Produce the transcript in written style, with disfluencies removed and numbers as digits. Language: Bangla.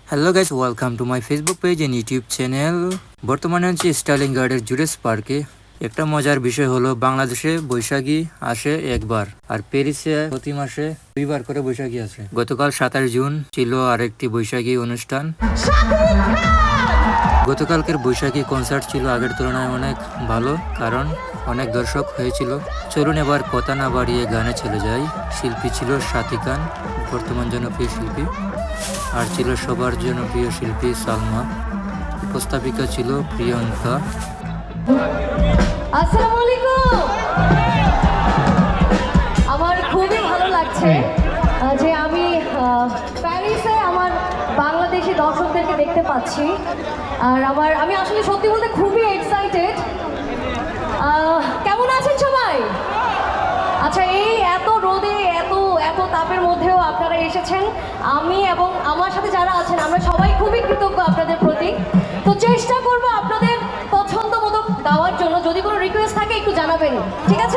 Hello guys, welcome to my Facebook page and YouTube channel. বর্তমানে আছি স্টার্লিং গার্ডের জুরেস পার্কে। একটা মজার বিষয় হলো বাংলাদেশে বৈশাখী আসে একবার, আর প্যারিসে প্রতি মাসে 2বার করে বৈশাখী আসে। গতকাল 27 জুন ছিল আরেকটি বৈশাখী অনুষ্ঠান। গতকালকের বৈশাখী কনসার্ট ছিল আগের তুলনায় অনেক ভালো, কারণ অনেক দর্শক হয়েছিল। চলুন এবার কথা না বাড়িয়ে গানে চলে যাই। শিল্পী ছিল সাথী খান, বর্তমান জনপ্রিয় শিল্পী, আর ছিল সবার জনপ্রিয় শিল্পী সালমা। উপস্থাপিকা ছিল প্রিয়ঙ্কা। আসসালামু আলাইকুম। আমার খুবই ভালো লাগছে যে আমি প্যারিসে আমার বাংলাদেশি দর্শকদেরকে দেখতে পাচ্ছি। আর আমি আসলে সত্যি বলতে খুবই এক্সাইটেড। কেমন আছেন সবাই? আচ্ছা, এই এত রোদে এত তাপের মধ্যেও আপনারা এসেছেন। আমি এবং আমার সাথে যারা আছেন আমরা সবাই খুবই কৃতজ্ঞ আপনাদের প্রতি। তো চেষ্টা করবো আপনাদের পছন্দ মতো গাওয়ার জন্য। যদি কোনো রিকোয়েস্ট থাকে একটু জানাবেন, ঠিক আছে?